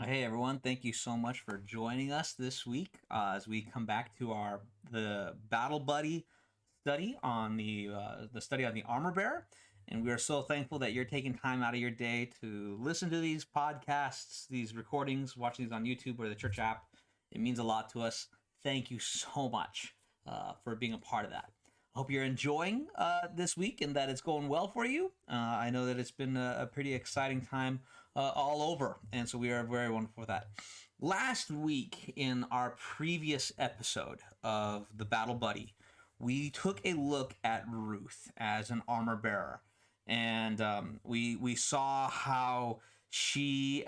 Hey everyone, thank you so much for joining us this week as we come back to the Battle Buddy study on the study on the armor bearer, and we are so thankful that you're taking time out of your day to listen to these podcasts, these recordings, watching these on YouTube or the church app. It means a lot to us. Thank you so much for being a part of that. I hope you're enjoying this week and that it's going well for you. I know that it's been a pretty exciting time all over, and so we are very wonderful for that. Last week, in our previous episode of the Battle Buddy, we took a look at Ruth as an armor bearer, and we saw how she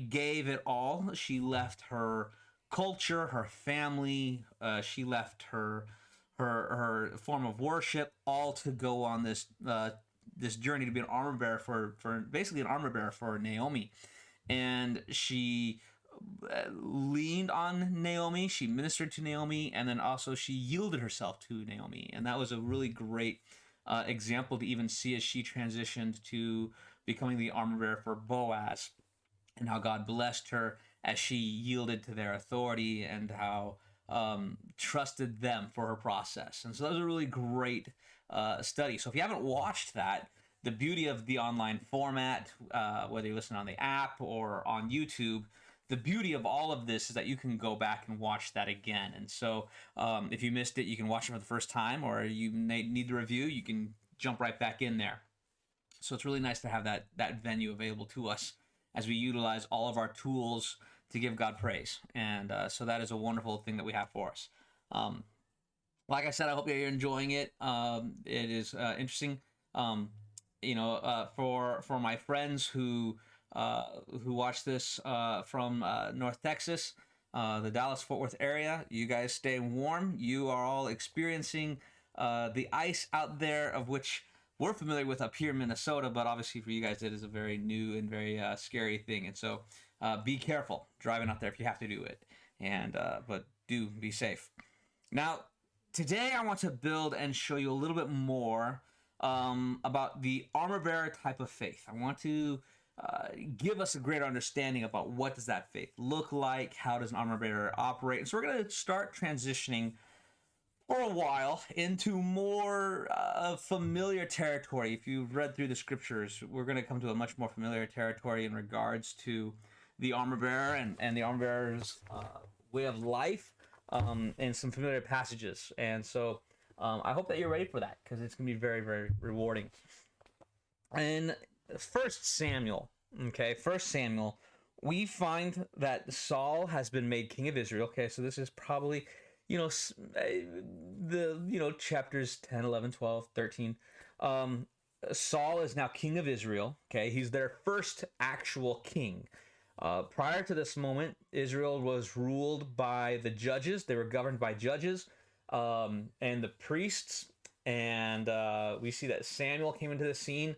gave it all. She left her culture, her family. She left her form of worship, all to go on this journey to be an armor bearer for basically an armor bearer for Naomi, and she leaned on Naomi. She ministered to Naomi, and then also she yielded herself to Naomi, and that was a really great example to even see as she transitioned to becoming the armor bearer for Boaz, and how God blessed her as she yielded to their authority, and how trusted them for her process. And so that was a really great study. So if you haven't watched that, the beauty of the online format, whether you listen on the app or on YouTube, the beauty of all of this is that you can go back and watch that again. And so if you missed it, you can watch it for the first time, or you need the review, you can jump right back in there. So it's really nice to have that venue available to us as we utilize all of our tools to give God praise. And so that is a wonderful thing that we have for us. Um, like I said, I hope you're enjoying it. It is interesting. Um, for my friends who watch this from North Texas, the Dallas Fort Worth area, you guys stay warm. You are all experiencing the ice out there, of which we're familiar with up here in Minnesota, but obviously for you guys, it is a very new and very scary thing. And so, be careful driving out there if you have to do it, and but do be safe. Now, today I want to build and show you a little bit more about the armor bearer type of faith. I want to give us a greater understanding about what does that faith look like, how does an armor bearer operate, and so we're going to start transitioning for a while into more familiar territory. If you've read through the scriptures, we're going to come to a much more familiar territory in regards to the armor bearer and the armor bearer's way of life, and some familiar passages. And so I hope that you're ready for that, because it's going to be very, very rewarding. In First Samuel, okay, First Samuel, we find that Saul has been made king of Israel. Okay, so this is probably the chapters 10, 11, 12, 13. Saul is now king of Israel. Okay, he's their first actual king. Prior to this moment, Israel was ruled by the judges. They were governed by judges, and the priests. And we see that Samuel came into the scene,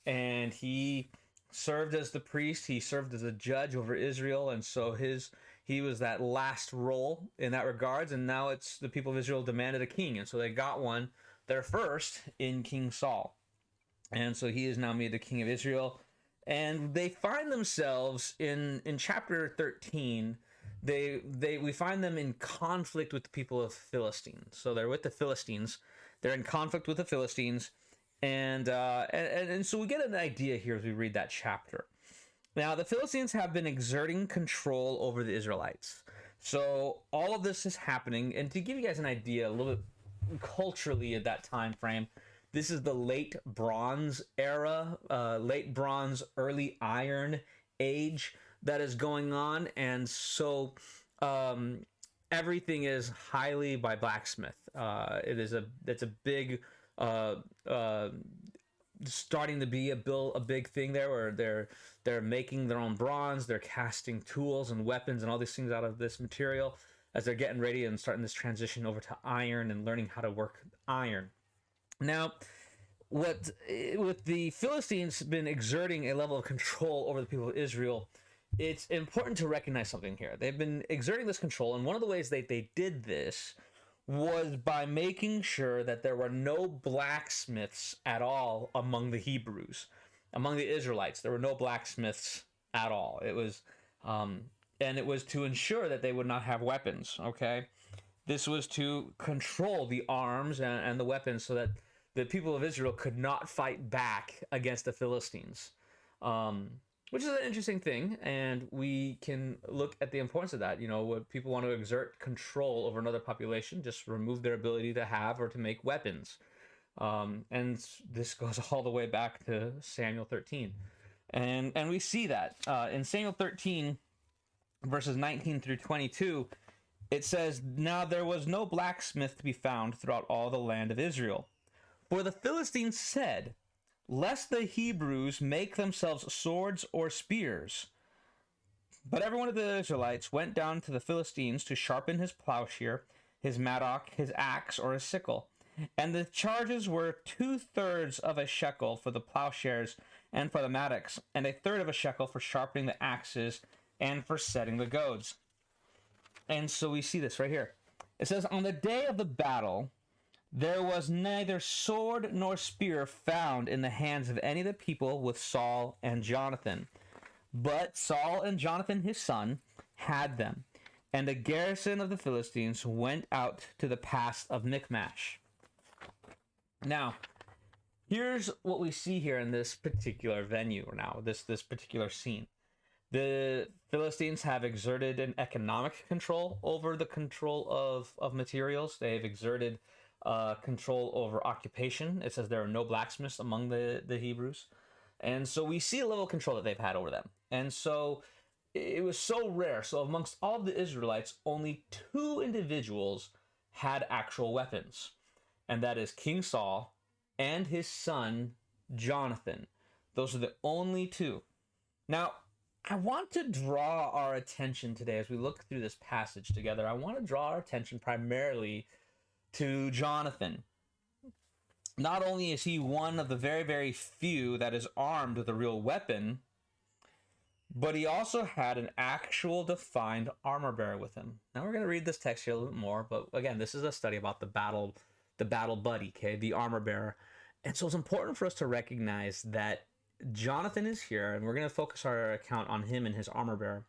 and he served as the priest. He served as a judge over Israel, and so he was that last role in that regards. And now it's the people of Israel demanded a king, and so they got one, their first, in King Saul. And so he is now made the king of Israel, and they find themselves in chapter 13. We find them in conflict with the people of Philistines. So they're with the Philistines. They're in conflict with the Philistines, and so we get an idea here as we read that chapter. Now, the Philistines have been exerting control over the Israelites. So all of this is happening, and to give you guys an idea a little bit culturally at that time frame, this is the late Bronze era, late Bronze, early Iron age that is going on, and so everything is highly by blacksmith. It's a big uh, uh, starting to be a big thing there, where they're making their own bronze, they're casting tools and weapons and all these things out of this material as they're getting ready and starting this transition over to iron and learning how to work iron. Now, what with the Philistines been exerting a level of control over the people of Israel, it's important to recognize something here. They've been exerting this control, and one of the ways they did this was by making sure that there were no blacksmiths at all among the Hebrews. Among the Israelites, there were no blacksmiths at all. It was Um, and it was to ensure that they would not have weapons, okay? This was to control the arms and the weapons so that the people of Israel could not fight back against the Philistines. Um, which is an interesting thing, and we can look at the importance of that. You know, when people want to exert control over another population, just remove their ability to have or to make weapons. And this goes all the way back to Samuel 13. And we see that in Samuel 13, verses 19 through 22, it says, "Now there was no blacksmith to be found throughout all the land of Israel. For the Philistines said, lest the Hebrews make themselves swords or spears. But every one of the Israelites went down to the Philistines to sharpen his plowshare, his mattock, his axe, or his sickle. And the charges were 2/3 of a shekel for the plowshares and for the mattocks, and 1/3 of a shekel for sharpening the axes and for setting the goads." And so we see this right here. It says, "On the day of the battle, there was neither sword nor spear found in the hands of any of the people with Saul and Jonathan. But Saul and Jonathan his son had them. And the garrison of the Philistines went out to the pass of Michmash." Now, here's what we see here in this particular venue now, this particular scene. The Philistines have exerted an economic control over the control of materials. They've exerted control over occupation. It says there are no blacksmiths among the Hebrews. And so we see a level of control that they've had over them. And so it was so rare. So amongst all of the Israelites, only 2 individuals had actual weapons. And that is King Saul and his son, Jonathan. Those are the only 2. Now, I want to draw our attention today as we look through this passage together. I want to draw our attention primarily to Jonathan. Not only is he one of the very, very few that is armed with a real weapon, but he also had an actual defined armor bearer with him. Now we're going to read this text here a little bit more, but again, this is a study about the battle buddy, okay, the armor bearer. And so it's important for us to recognize that Jonathan is here, and we're going to focus our account on him and his armor bearer.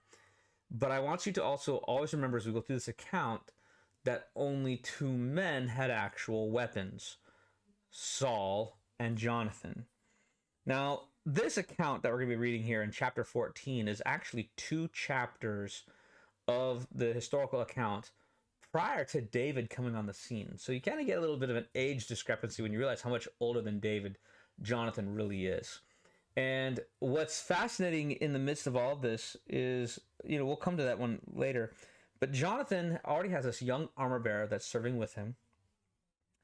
But I want you to also always remember as we go through this account that only 2 men had actual weapons, Saul and Jonathan. Now, this account that we're going to be reading here in chapter 14 is actually 2 chapters of the historical account prior to David coming on the scene. So you kind of get a little bit of an age discrepancy when you realize how much older than David Jonathan really is. And what's fascinating in the midst of all of this is, we'll come to that one later, but Jonathan already has this young armor bearer that's serving with him,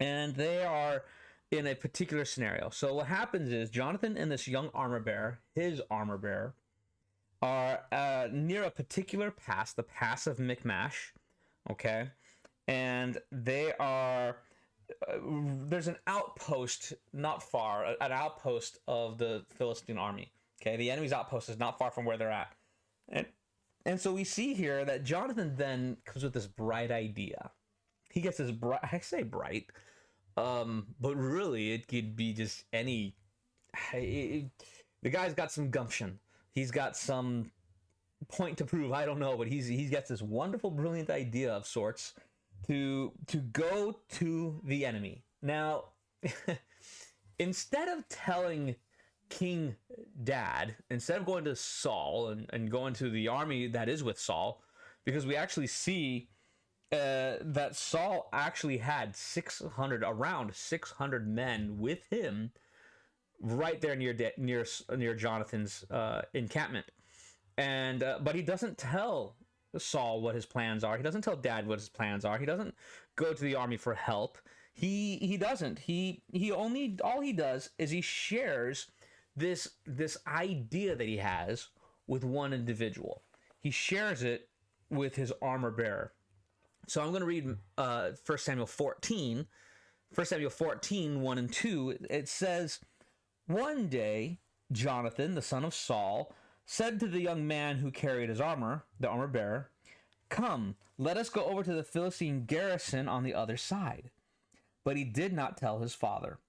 and they are in a particular scenario. So what happens is Jonathan and this young armor bearer, his armor bearer, are near a particular pass, the pass of Michmash, okay? And they are... there's an outpost not far, an outpost of the Philistine army. Okay, the enemy's outpost is not far from where they're at, and so we see here that Jonathan then comes with this bright idea. He gets this bright, I say bright, but really it could be just any. The guy's got some gumption. He's got some point to prove. I don't know, but he's got this wonderful, brilliant idea of sorts to go to the enemy. Now, instead of telling King Dad, instead of going to Saul and going to the army that is with Saul, because we actually see that Saul actually had around 600 men with him right there near Jonathan's encampment. And but he doesn't tell Saul what his plans are. He doesn't tell Dad what his plans are. He doesn't go to the army for help. He doesn't. He only, all he does is he shares this idea that he has with one individual. He shares it with his armor bearer. So I'm going to read 1 Samuel 14. 1 Samuel 14, 1 and 2. It says, "One day, Jonathan, the son of Saul, said to the young man who carried his armor, the armor bearer, 'Come, let us go over to the Philistine garrison on the other side.' But he did not tell his father.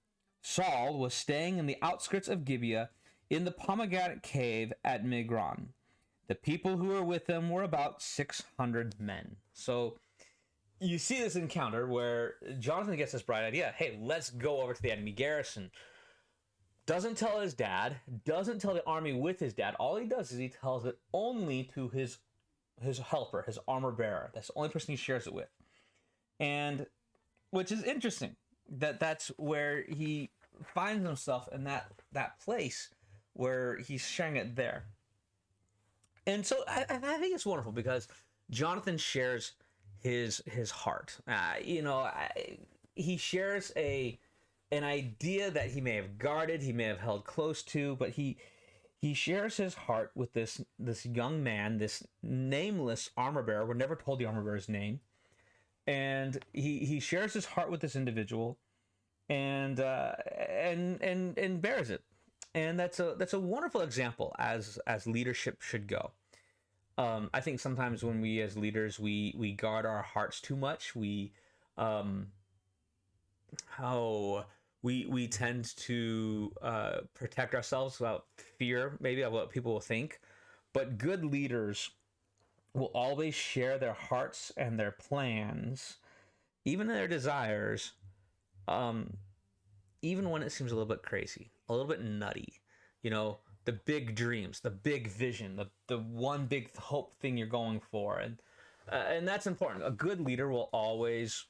Saul was staying in the outskirts of Gibeah in the pomegranate cave at Migron. The people who were with him were about 600 men. So you see this encounter where Jonathan gets this bright idea. Hey, let's go over to the enemy garrison. Doesn't tell his dad, doesn't tell the army with his dad. All he does is he tells it only to his helper, his armor bearer. That's the only person he shares it with. And which is interesting, that's where he finds himself in that place where he's sharing it there. And so I think it's wonderful because Jonathan shares his heart. He shares an idea that he may have guarded, he may have held close to, but he shares his heart with this young man, this nameless armor bearer. We're never told the armor bearer's name, and he shares his heart with this individual, and bears it. And that's a wonderful example as leadership should go. I think sometimes when we as leaders we guard our hearts too much, we tend to protect ourselves about fear, maybe, of what people will think. But good leaders will always share their hearts and their plans, even their desires, even when it seems a little bit crazy, a little bit nutty. The big dreams, the big vision, the one big hope thing you're going for. And that's important. A good leader will always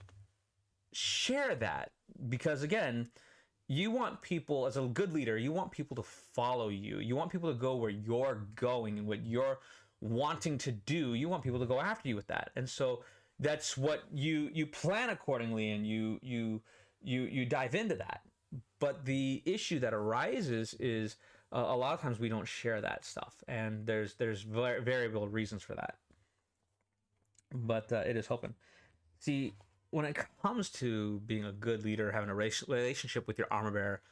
share that, because again, you want people, as a good leader, you want people to follow you. You want people to go where you're going and what you're wanting to do. You want people to go after you with that. And so that's what you plan accordingly, and you dive into that. But the issue that arises is a lot of times we don't share that stuff, and there's variable reasons for that. But it is hoping. See, when it comes to being a good leader, having a relationship with your armor bearer,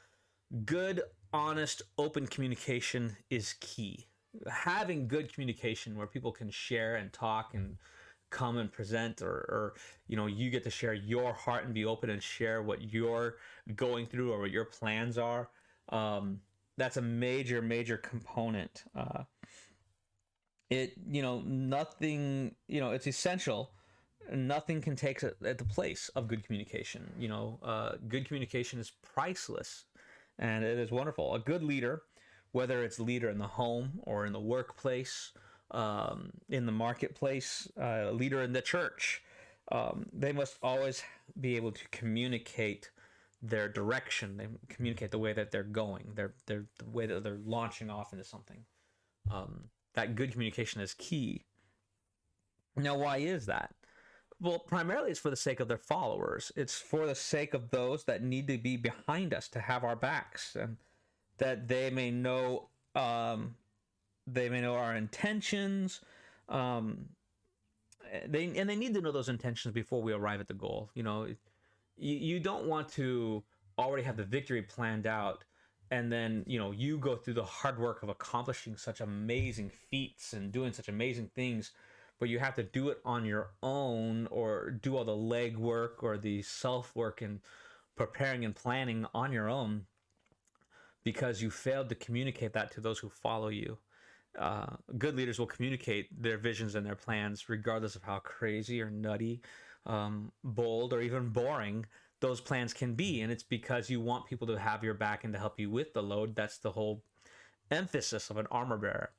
good, honest, open communication is key. Having good communication where people can share and talk and come and present, or you get to share your heart and be open and share what you're going through or what your plans are. That's a major component. Nothing, it's essential. Nothing can take at the place of good communication. Good communication is priceless, and it is wonderful. A good leader, whether it's leader in the home or in the workplace, in the marketplace, a leader in the church, they must always be able to communicate their direction. They communicate the way that they're going, the way that they're launching off into something. That good communication is key. Now, why is that? Well, primarily it's for the sake of their followers. It's for the sake of those that need to be behind us, to have our backs, and that they may know our intentions. They need to know those intentions before we arrive at the goal. You don't want to already have the victory planned out, and then you go through the hard work of accomplishing such amazing feats and doing such amazing things, but you have to do it on your own, or do all the leg work or the self work and preparing and planning on your own, because you failed to communicate that to those who follow you. Good leaders will communicate their visions and their plans regardless of how crazy or nutty, bold, or even boring those plans can be. And it's because you want people to have your back and to help you with the load. That's the whole emphasis of an armor bearer.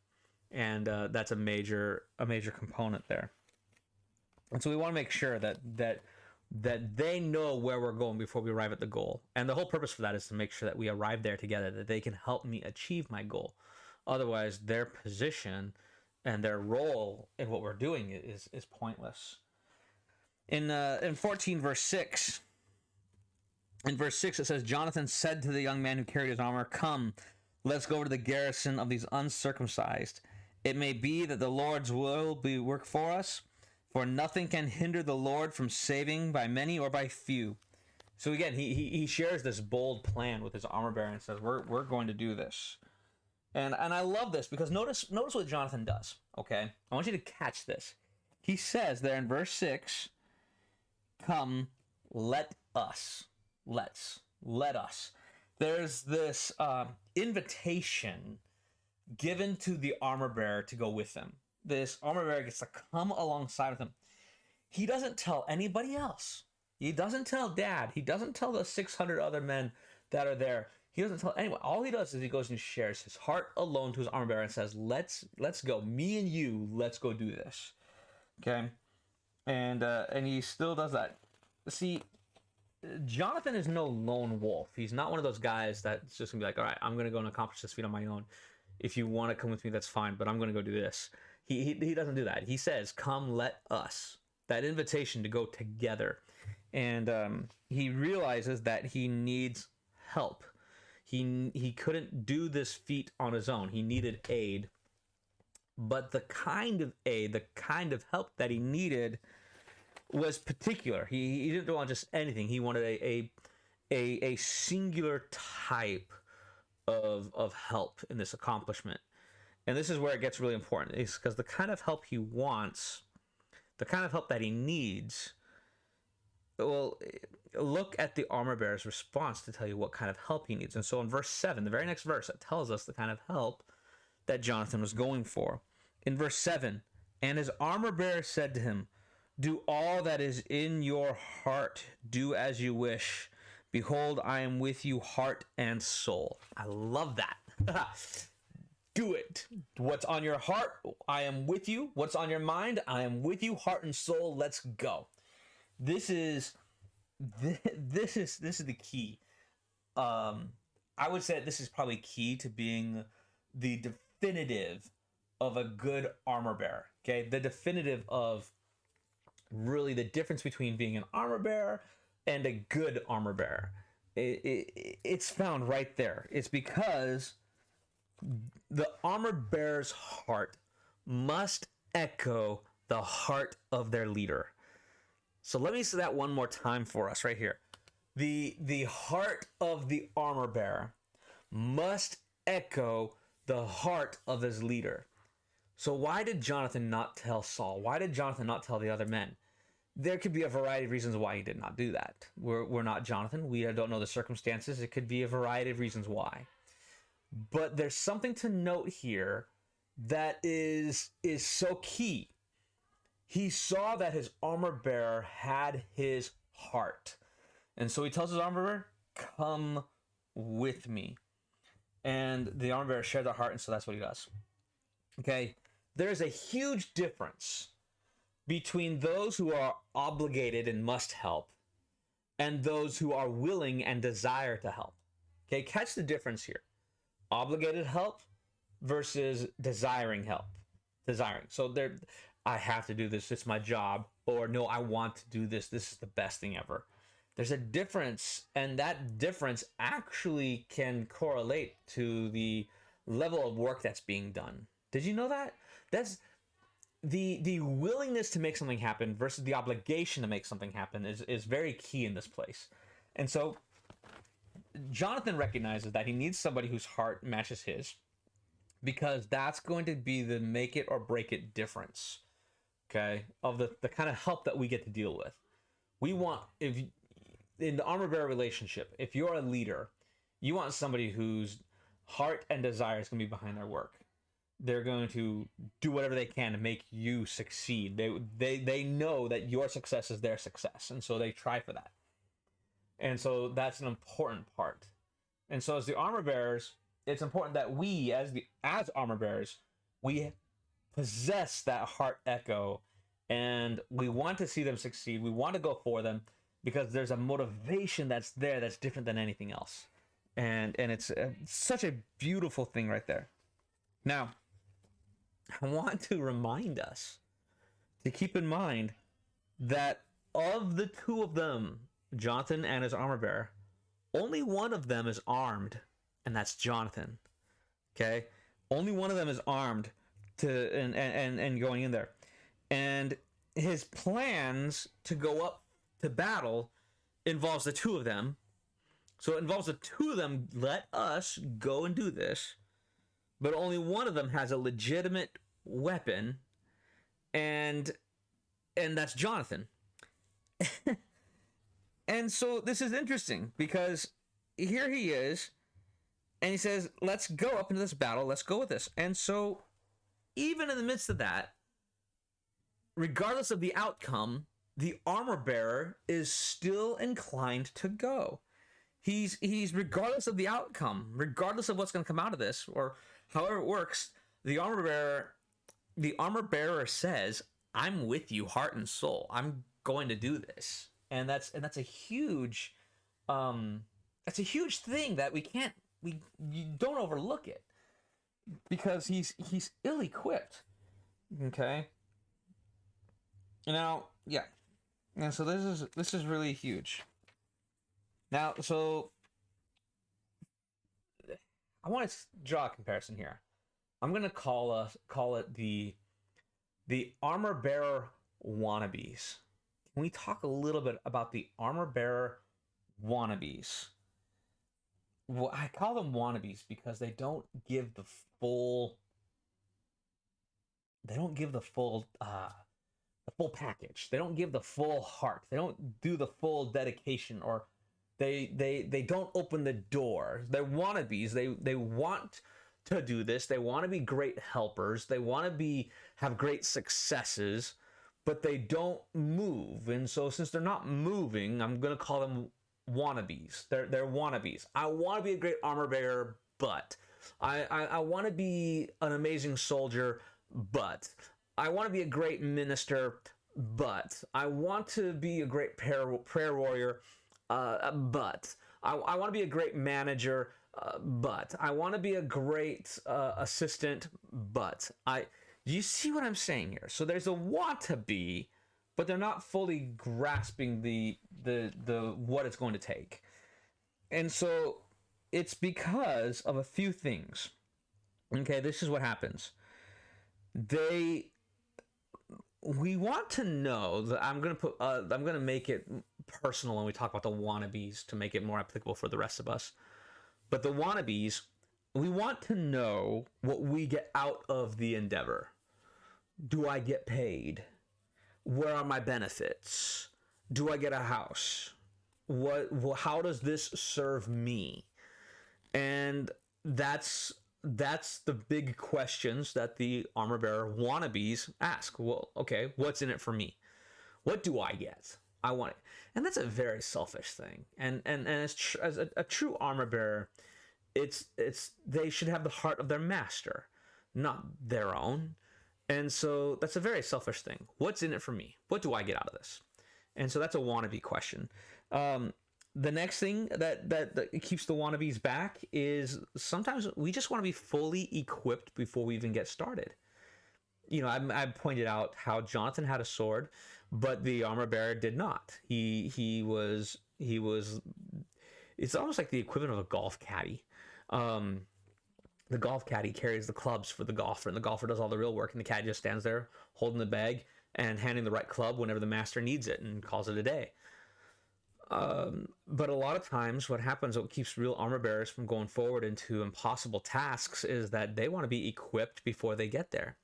And that's a major component there. And so we want to make sure that they know where we're going before we arrive at the goal. And the whole purpose for that is to make sure that we arrive there together, that they can help me achieve my goal. Otherwise, their position and their role in what we're doing is pointless. In 14 verse 6, in verse 6 it says, Jonathan said to the young man who carried his armor, "Come, let's go over to the garrison of these uncircumcised. It may be that the Lord's will be work for us, for nothing can hinder the Lord from saving by many or by few." So again, he shares this bold plan with his armor bearer and says, we're going to do this. And I love this, because notice what Jonathan does, okay? I want you to catch this. He says there in verse 6, "Come, let us." Let us. There's this invitation given to the armor bearer to go with them. This armor bearer gets to come alongside of him. He doesn't tell anybody else. He doesn't tell Dad. He doesn't tell the 600 other men that are there. He doesn't tell anyone. All he does is he goes and shares his heart alone to his armor bearer and says, let's go. Me and you, let's go do this. Okay? And he still does that. See, Jonathan is no lone wolf. He's not one of those guys that's just going to be like, all right, I'm going to go and accomplish this feat on my own. If you want to come with me, that's fine, but I'm going to go do this. He doesn't do that. He says, come, let us. That invitation to go together. And he realizes that he needs help. He couldn't do this feat on his own. He needed aid. But the kind of aid, the kind of help that he needed was particular. He didn't want just anything. He wanted a singular type of help in this accomplishment. And this is where it gets really important. It's because the kind of help he wants, the kind of help that he needs, well, look at the armor bearer's response to tell you what kind of help he needs. And so in verse 7, the very next verse, it tells us the kind of help that Jonathan was going for. In verse 7, and his armor bearer said to him, do all that is in your heart, do as you wish. Behold, I am with you, heart and soul. I love that. Do it. What's on your heart, I am with you. What's on your mind, I am with you, heart and soul. Let's go. This is the key. I would say this is probably key to being the definitive of a good armor bearer. Okay, the definitive of really the difference between being an armor bearer and a good armor bearer. It's found right there. It's because the armor bearer's heart must echo the heart of their leader. So let me say that one more time for us right here. The heart of the armor bearer must echo the heart of his leader. So why did Jonathan not tell Saul? Why did Jonathan not tell the other men? There could be a variety of reasons why he did not do that. We're not Jonathan. We don't know the circumstances. It could be a variety of reasons why. But there's something to note here that is so key. He saw that his armor bearer had his heart. And so he tells his armor bearer, come with me. And the armor bearer shared their heart, and so that's what he does. Okay? There's a huge difference between those who are obligated and must help and those who are willing and desire to help. Okay? Catch the difference here. Obligated help versus desiring help. Desiring. So I have to do this. It's my job. Or no, I want to do this. This is the best thing ever. There's a difference, and that difference actually can correlate to the level of work that's being done. Did you know that? That's the willingness to make something happen versus the obligation to make something happen is very key in this place. And so Jonathan recognizes that he needs somebody whose heart matches his, because that's going to be the make it or break it difference, okay, of the kind of help that we get to deal with. We want, if in the armor bearer relationship, if you're a leader, you want somebody whose heart and desire is going to be behind their work. They're going to do whatever they can to make you succeed. They know that your success is their success, and so they try for that. And so that's an important part. And so as the armor bearers, it's important that we, as armor bearers, we possess that heart echo, and we want to see them succeed. We want to go for them because there's a motivation that's there that's different than anything else. And it's such a beautiful thing right there. Now, I want to remind us to keep in mind that of the two of them, Jonathan and his armor bearer, only one of them is armed, and that's Jonathan. Okay? Only one of them is armed and going in there. And his plans to go up to battle involves the two of them. So it involves the two of them, let us go and do this. But only one of them has a legitimate weapon, and that's Jonathan. And so this is interesting because here he is. And he says, let's go up into this battle. Let's go with this. And so, even in the midst of that, regardless of the outcome, the armor bearer is still inclined to go. He's regardless of the outcome, regardless of what's going to come out of this, or however it works, the armor bearer says, "I'm with you, heart and soul. I'm going to do this." And that's a huge thing that you don't overlook it, because he's ill equipped. Okay. Now, yeah. And so this is really huge. Now, so I want to draw a comparison here. I'm gonna call it the armor bearer wannabes. Can we talk a little bit about the armor bearer wannabes? Well, I call them wannabes because they don't give the full package. They don't give the full heart. They don't do the full dedication, or they don't open the door. They're wannabes. They want to do this. They want to be great helpers. They want to have great successes, but they don't move. And so, since they're not moving, I'm gonna call them wannabes. They're wannabes. I want to be a great armor bearer, but I want to be an amazing soldier, but I want to be a great minister, but I want to be a great prayer warrior, but I want to be a great manager, but I want to be a great assistant, but you see what I'm saying here? So there's a want to be, but they're not fully grasping the what it's going to take. And so it's because of a few things. Okay, this is what happens. We want to know that I'm gonna make it personal when we talk about the wannabes to make it more applicable for the rest of us. But the wannabes, we want to know what we get out of the endeavor. Do I get paid? Where are my benefits? Do I get a house? How does this serve me? And that's the big questions that the armor bearer wannabes ask. Well, okay, what's in it for me? What do I get? I want it. And that's a very selfish thing. And as a true armor bearer, it's they should have the heart of their master, not their own. And so that's a very selfish thing. What's in it for me? What do I get out of this? And so that's a wannabe question. The next thing that keeps the wannabes back is sometimes we just want to be fully equipped before we even get started. You know, I pointed out how Jonathan had a sword, but the armor bearer did not. He was. It's almost like the equivalent of a golf caddy. The golf caddy carries the clubs for the golfer, and the golfer does all the real work, and the caddy just stands there holding the bag and handing the right club whenever the master needs it and calls it a day. But a lot of times what happens, what keeps real armor bearers from going forward into impossible tasks, is that they want to be equipped before they get there.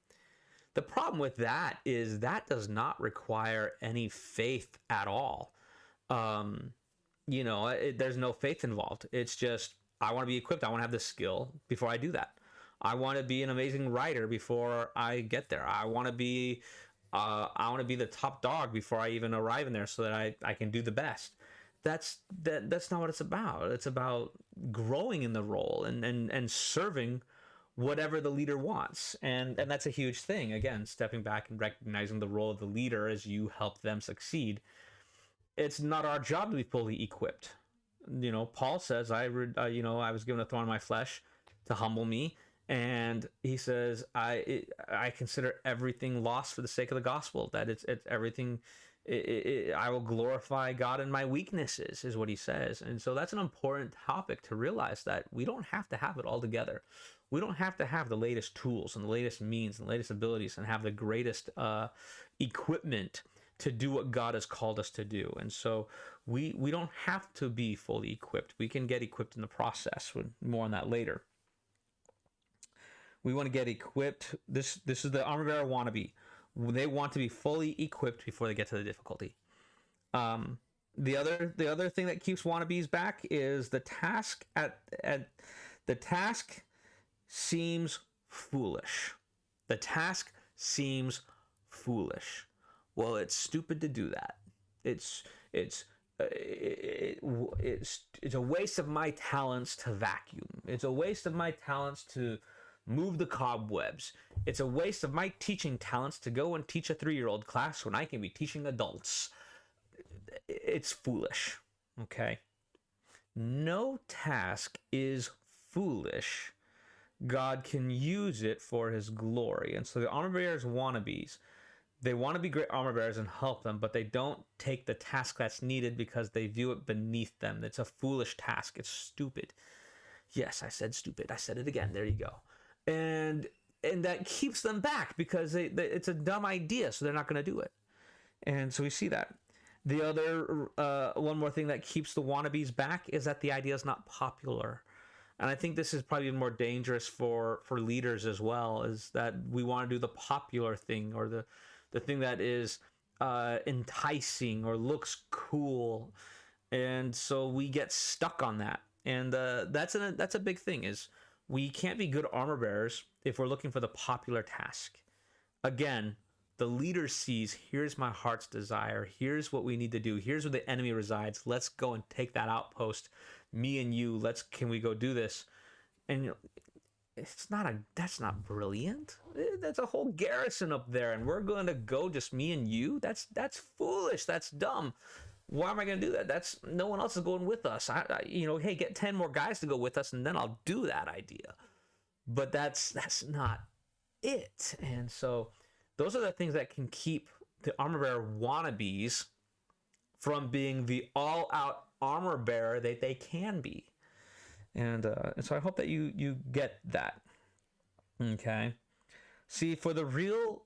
The problem with that is that does not require any faith at all. There's no faith involved. It's just, I want to be equipped. I want to have the skill before I do that. I want to be an amazing writer before I get there. I want to be the top dog before I even arrive in there, so that I can do the best. That's not what it's about. It's about growing in the role and serving whatever the leader wants. And that's a huge thing. Again, stepping back and recognizing the role of the leader as you help them succeed. It's not our job to be fully equipped. Paul says, I was given a thorn in my flesh to humble me. And he says, I consider everything lost for the sake of the gospel, that it's everything. I will glorify God in my weaknesses, is what he says. And so that's an important topic to realize, that we don't have to have it all together. We don't have to have the latest tools and the latest means and the latest abilities and have the greatest equipment to do what God has called us to do. And so we don't have to be fully equipped. We can get equipped in the process. More on that later. We want to get equipped. This is the armor bearer wannabe. They want to be fully equipped before they get to the difficulty. The other thing that keeps wannabes back is the task at The task seems foolish. The task seems foolish. Well, it's stupid to do that. It's it's it's a waste of my talents to vacuum. It's a waste of my talents to move the cobwebs. It's a waste of my teaching talents to go and teach a 3-year-old class when I can be teaching adults. It's foolish. Okay? No task is foolish. God can use it for his glory. And so the armor bearers wannabes, they want to be great armor bearers and help them, but they don't take the task that's needed because they view it beneath them. It's a foolish task. It's stupid. Yes, I said stupid. I said it again. There you go. And that keeps them back because it's a dumb idea, so they're not going to do it. And so we see that. The other one more thing that keeps the wannabes back is that the idea is not popular. And I think this is probably more dangerous for leaders as well, is that we want to do the popular thing, or the thing that is enticing or looks cool. And so we get stuck on that. And that's a big thing, is we can't be good armor bearers if we're looking for the popular task. Again, the leader sees, here's my heart's desire. Here's what we need to do. Here's where the enemy resides. Let's go and take that outpost. Me and you, can we go do this? And that's not brilliant. That's a whole garrison up there, and we're going to go just me and you. That's foolish. That's dumb. Why am I going to do that? That's no one else is going with us. Hey, get 10 more guys to go with us, and then I'll do that idea. But that's not it. And so those are the things that can keep the armor bearer wannabes from being the all-out armor bearer that they can be. And so I hope that you get that. Okay. See, for the real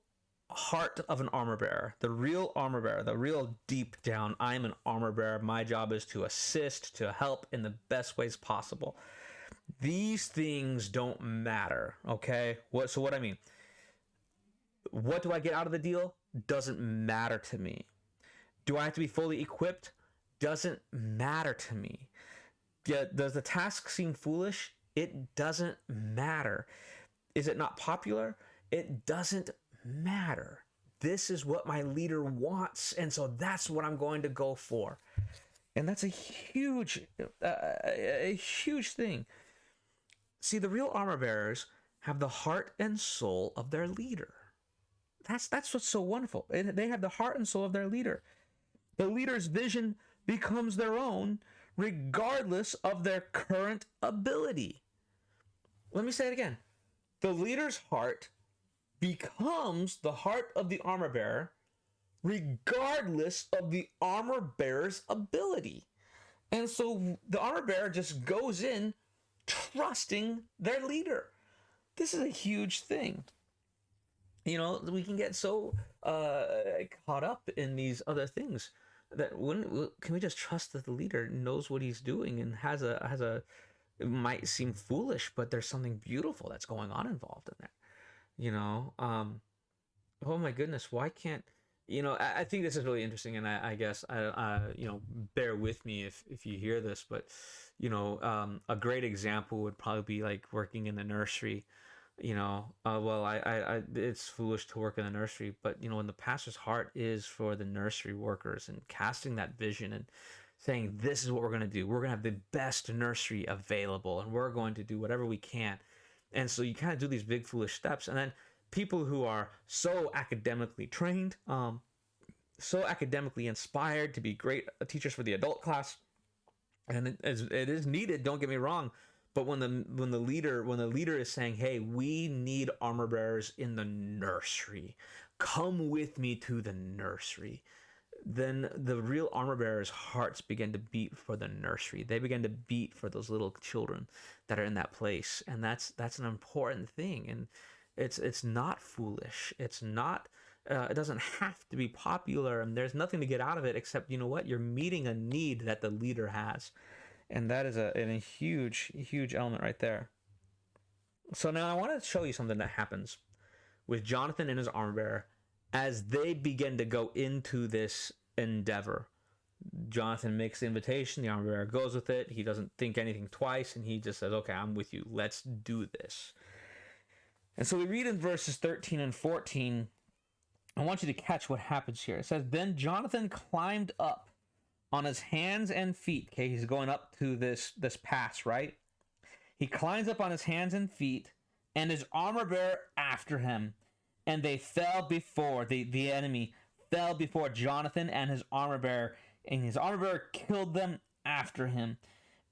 heart of an armor bearer, the real deep down, I'm an armor bearer. My job is to assist, to help in the best ways possible. These things don't matter. Okay. So what I mean, what do I get out of the deal? Doesn't matter to me. Do I have to be fully equipped? Doesn't matter to me. Does the task seem foolish? It doesn't matter. Is it not popular? It doesn't matter. This is what my leader wants, and so that's what I'm going to go for. And that's a huge thing. See, the real armor bearers have the heart and soul of their leader. That's what's so wonderful. They have the heart and soul of their leader. The leader's vision becomes their own, regardless of their current ability. Let me say it again. The leader's heart becomes the heart of the armor bearer, regardless of the armor bearer's ability. And so the armor bearer just goes in trusting their leader. This is a huge thing. We can get so caught up in these other things that can we just trust that the leader knows what he's doing and has a it might seem foolish, but there's something beautiful that's going on involved in there. Oh my goodness, why can't I think this is really interesting, and I guess bear with me if you hear this, but a great example would probably be like working in the nursery. It's foolish to work in the nursery, but when the pastor's heart is for the nursery workers and casting that vision and saying, this is what we're going to do. We're going to have the best nursery available, and we're going to do whatever we can. And so you kind of do these big foolish steps, and then people who are so academically trained, so academically inspired to be great teachers for the adult class, and it is needed, don't get me wrong. But when the leader is saying, hey, we need armor bearers in the nursery, come with me to the nursery, then the real armor bearers' hearts begin to beat for the nursery. They begin to beat for those little children that are in that place. And that's an important thing. And it's not foolish. It's not, it doesn't have to be popular, and there's nothing to get out of it except, you're meeting a need that the leader has. And that is a huge, huge element right there. So now I want to show you something that happens with Jonathan and his armor bearer as they begin to go into this endeavor. Jonathan makes the invitation. The armor bearer goes with it. He doesn't think anything twice, and he just says, okay, I'm with you. Let's do this. And so we read in verses 13 and 14. I want you to catch what happens here. It says, then Jonathan climbed up on his hands and feet. Okay, he's going up to this pass, right? He climbs up on his hands and feet, and his armor bearer after him. And they fell before, the enemy fell before Jonathan and his armor bearer. And his armor bearer killed them after him.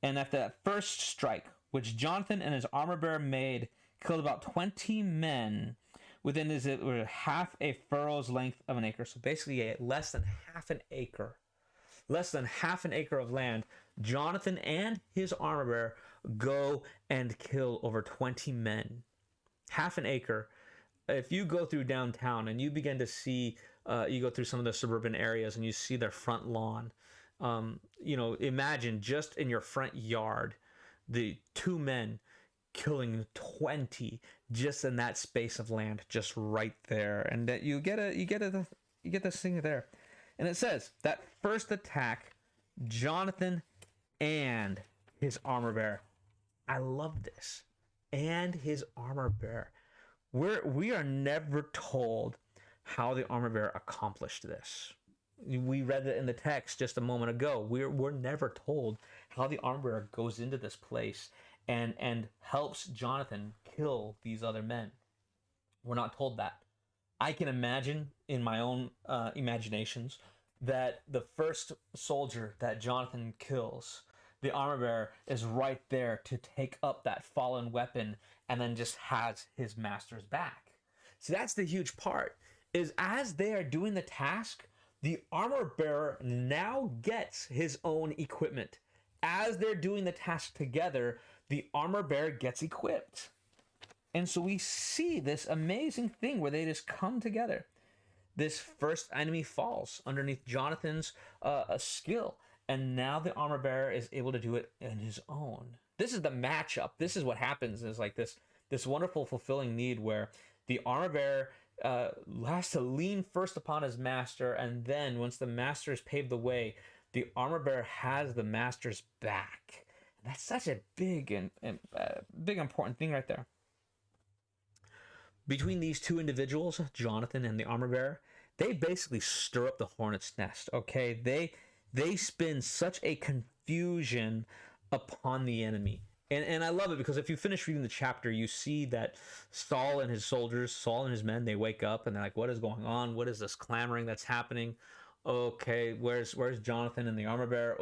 And after that first strike, which Jonathan and his armor bearer made, killed about 20 men within half a furrow's length of an acre. So basically less than half an acre of land. Jonathan and his armor bearer go and kill over 20 men. Half an acre. If you go through downtown and you begin to see, you go through some of the suburban areas and you see their front lawn, imagine just in your front yard, the two men killing 20 just in that space of land, just right there. And that you get this thing there. And it says that first attack, Jonathan and his armor bearer. I love this. And his armor bearer. We are never told how the armor bearer accomplished this. We read it in the text just a moment ago. We're never told how the armor bearer goes into this place and helps Jonathan kill these other men. We're not told that. I can imagine in my own imaginations that the first soldier that Jonathan kills, the armor bearer is right there to take up that fallen weapon and then just has his master's back. See, that's the huge part, is as they are doing the task, the armor bearer now gets his own equipment. As they're doing the task together, the armor bearer gets equipped. And so we see this amazing thing where they just come together. This first enemy falls underneath Jonathan's skill. And now the armor bearer is able to do it in his own. This is the matchup. This is what happens, is like this wonderful, fulfilling need where the armor bearer has to lean first upon his master. And then once the master has paved the way, the armor bearer has the master's back. And that's such a big and big important thing right there. Between these two individuals, Jonathan and the armor bearer, they basically stir up the hornet's nest, okay? They spin such a confusion upon the enemy. And I love it because if you finish reading the chapter, you see that Saul and his soldiers, Saul and his men, they wake up and they're like, what is going on? What is this clamoring that's happening? Okay, where's Jonathan and the armor bearer?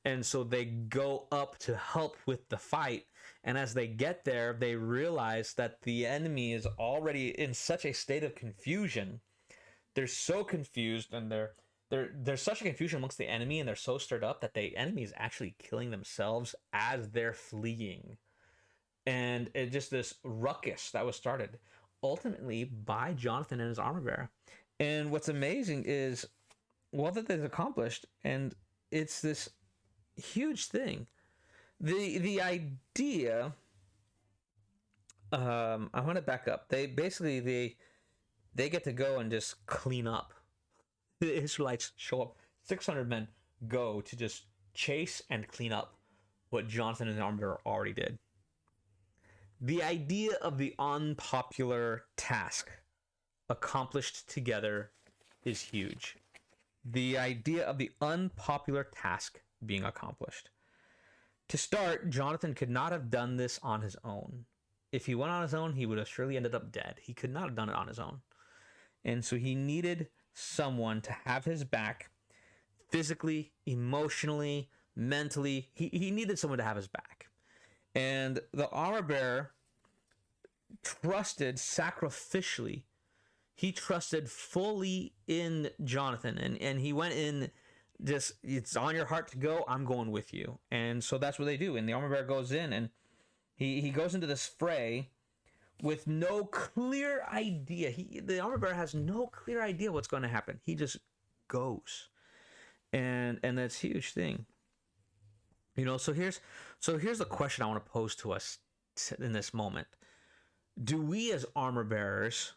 And so they go up to help with the fight. And as they get there, they realize that the enemy is already in such a state of confusion. They're so confused, and there's such a confusion amongst the enemy, and they're so stirred up that the enemy is actually killing themselves as they're fleeing. And it just this ruckus that was started ultimately by Jonathan and his armor bearer. And what's amazing is what that they've accomplished, and it's this huge thing. The idea, I want to back up. They get to go and just clean up. The Israelites show up. 600 men go to just chase and clean up what Jonathan and the armor bearer already did. The idea of the unpopular task accomplished together is huge. The idea of the unpopular task being accomplished. To start, Jonathan could not have done this on his own. If he went on his own, he would have surely ended up dead. He could not have done it on his own. And so he needed someone to have his back physically, emotionally, mentally. He needed someone to have his back. And the armor bearer trusted sacrificially. He trusted fully in Jonathan. And he went in just, it's on your heart to go, I'm going with you. And so that's what they do. And the armor bearer goes in, and he goes into this fray with no clear idea. The armor bearer has no clear idea what's going to happen. He just goes. And that's a huge thing. So here's the question I want to pose to us in this moment. Do we as armor bearers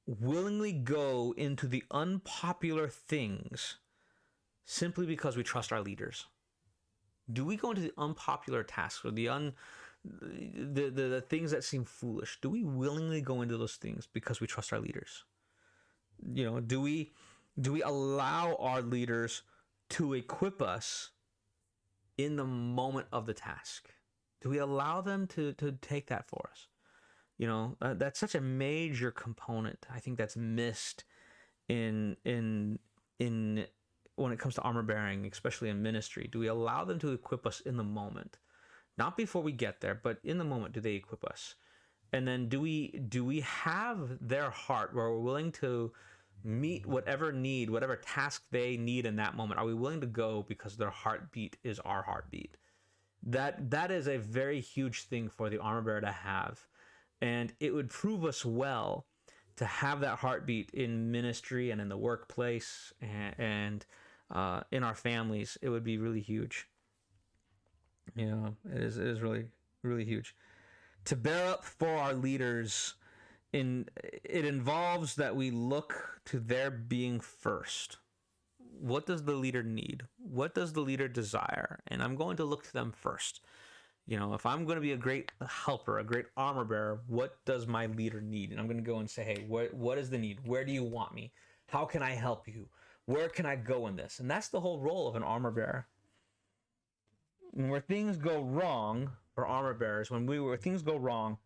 willingly go into the unpopular things simply because we trust our leaders? Do we go into the unpopular tasks or the things that seem foolish? Do we willingly go into those things because we trust our leaders? Do we allow our leaders to equip us in the moment of the task? Do we allow them to take that for us? That's such a major component. I think that's missed in when it comes to armor bearing, especially in ministry. Do we allow them to equip us in the moment? Not before we get there, but in the moment, do they equip us? And then do we have their heart where we're willing to meet whatever need, whatever task they need in that moment? Are we willing to go because their heartbeat is our heartbeat? That is a very huge thing for the armor bearer to have. And it would prove us well to have that heartbeat in ministry and in the workplace and in our families. It would be really huge. It is really, really huge. To bear up for our leaders, it involves that we look to their being first. What does the leader need? What does the leader desire? And I'm going to look to them first. If I'm going to be a great helper, a great armor bearer, what does my leader need? And I'm going to go and say, hey, what is the need? Where do you want me? How can I help you? Where can I go in this? And that's the whole role of an armor bearer. And where things go wrong for armor bearers, where things go wrong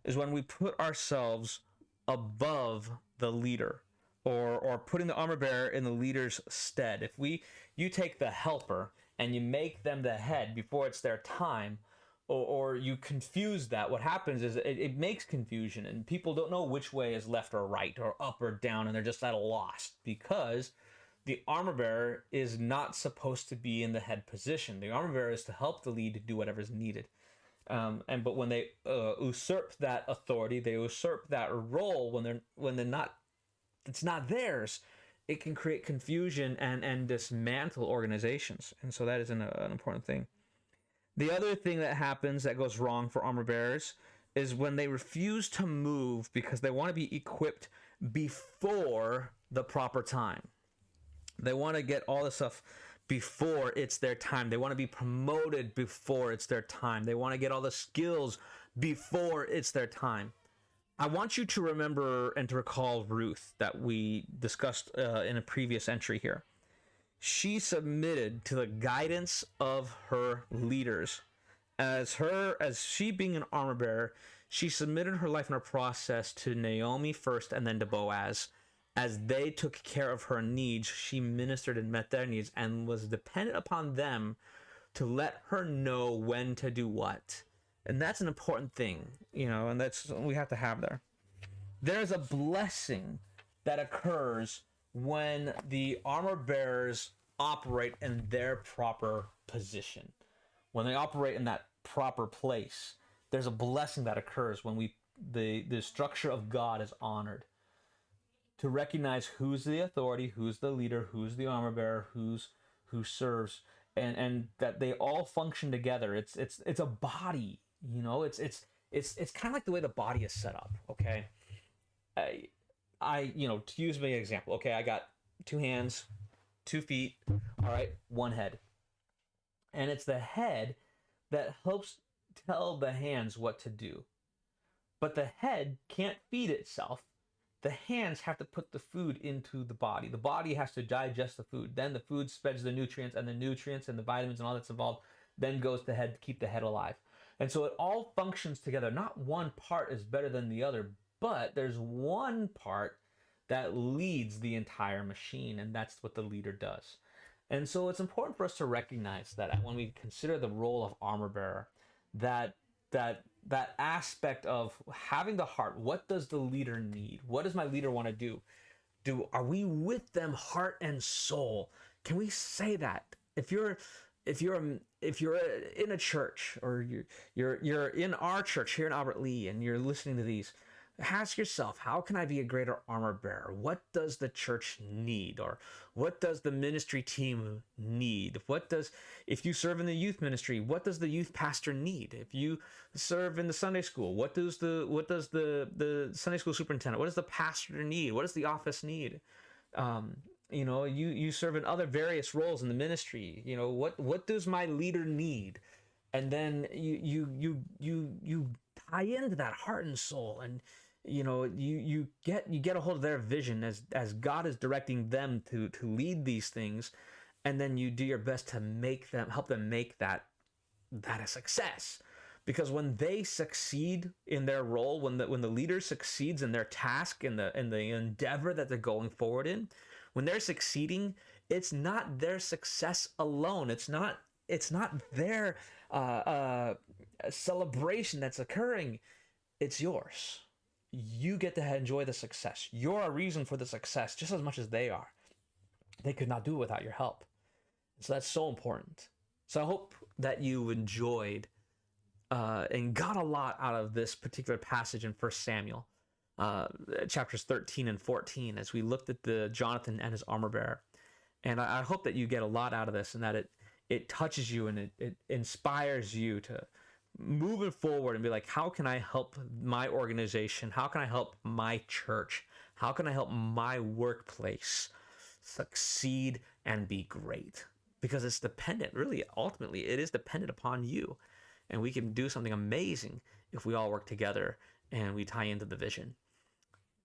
is when we put ourselves above the leader, or putting the armor bearer in the leader's stead. If you take the helper and you make them the head before it's their time, or you confuse that, what happens is it makes confusion, and people don't know which way is left or right or up or down, and they're just at a loss because the armor bearer is not supposed to be in the head position. The armor bearer is to help the lead to do whatever is needed. But when they usurp that authority, they usurp that role when they're not, it's not theirs. It can create confusion and dismantle organizations, and so that is an important thing. The other thing that happens that goes wrong for armor bearers is when they refuse to move because they want to be equipped before the proper time. They want to get all this stuff before it's their time. They want to be promoted before it's their time. They want to get all the skills before it's their time. I want you to remember and to recall Ruth that we discussed in a previous entry here. She submitted to the guidance of her leaders. As she being an armor bearer, she submitted her life and her process to Naomi first and then to Boaz. As they took care of her needs, she ministered and met their needs and was dependent upon them to let her know when to do what. And that's an important thing, and that's what we have to have there. There's a blessing that occurs when the armor bearers operate in their proper position. When they operate in that proper place, there's a blessing that occurs when the structure of God is honored. To recognize who's the authority, who's the leader, who's the armor bearer, who serves, and that they all function together. It's a body, it's kind of like the way the body is set up. Okay, to use me an example. Okay, I got 2 hands, 2 feet, all right, 1 head, and it's the head that helps tell the hands what to do, but the head can't feed itself. The hands have to put the food into the body. The body has to digest the food. Then the food spreads the nutrients, and the nutrients and the vitamins and all that's involved then goes to the head to keep the head alive. And so it all functions together. Not one part is better than the other, but there's one part that leads the entire machine, and that's what the leader does. And so it's important for us to recognize that when we consider the role of armor bearer, that aspect of having the heart. What does the leader need? What does my leader want to do? Are we with them heart and soul? Can we say that? If you're in a church, or you're in our church here in Albert Lee and you're listening to these, ask yourself, how can I be a greater armor bearer? What does the church need? Or what does the ministry team need? If you serve in the youth ministry, what does the youth pastor need? If you serve in the Sunday school, what does the Sunday school superintendent, what does the pastor need? What does the office need? you serve in other various roles in the ministry. What does my leader need? And then you tie into that heart and soul, and you get a hold of their vision as God is directing them to lead these things, and then you do your best to help them make that a success. Because when they succeed in their role, when the leader succeeds in their task, in the endeavor that they're going forward in, when they're succeeding, it's not their success alone. It's not their celebration that's occurring. It's yours. You get to enjoy the success. You're a reason for the success just as much as they are. They could not do it without your help. So that's so important. So I hope that you enjoyed and got a lot out of this particular passage in 1 Samuel, chapters 13 and 14, as we looked at the Jonathan and his armor bearer. And I hope that you get a lot out of this, and that it touches you, and it inspires you to move it forward and be like, how can I help my organization? How can I help my church? How can I help my workplace succeed and be great? Because it's dependent, really, ultimately, it is dependent upon you. And we can do something amazing if we all work together and we tie into the vision.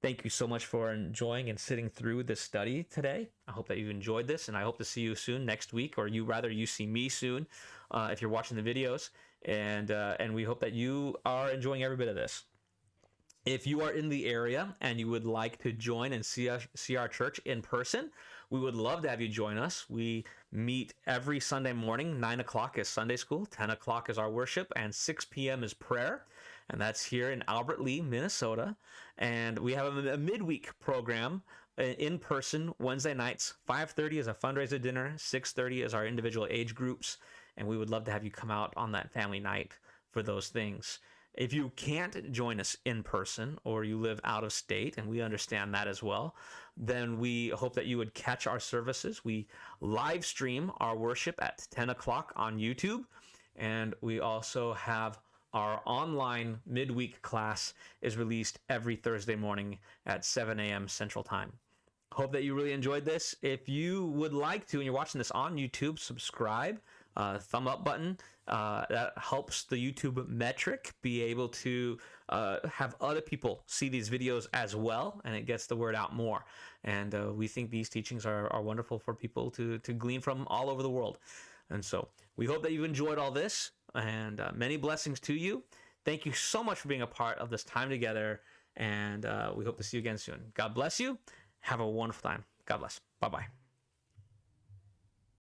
Thank you so much for enjoying and sitting through this study today. I hope that you enjoyed this, and I hope to see you soon next week, or you see me soon if you're watching the videos. And we hope that you are enjoying every bit of this. If you are in the area and you would like to join and see our church in person, we would love to have you join us. We meet every Sunday morning. 9 o'clock is Sunday school, 10 o'clock is our worship, and 6 p.m. is prayer. And that's here in Albert Lea, Minnesota. And we have a midweek program in person Wednesday nights. 5:30 is a fundraiser dinner. 6:30 is our individual age groups. And we would love to have you come out on that family night for those things. If you can't join us in person, or you live out of state, and we understand that as well, then we hope that you would catch our services. We live stream our worship at 10 o'clock on YouTube, and we also have our online midweek class is released every Thursday morning at 7 a.m. Central Time. Hope that you really enjoyed this. If you would like to, and you're watching this on YouTube, subscribe. Thumb up button. That helps the YouTube metric be able to have other people see these videos as well, and it gets the word out more. And we think these teachings are wonderful for people to glean from all over the world. And so we hope that you've enjoyed all this, and many blessings to you. Thank you so much for being a part of this time together, and we hope to see you again soon. God bless you. Have a wonderful time. God bless. Bye-bye.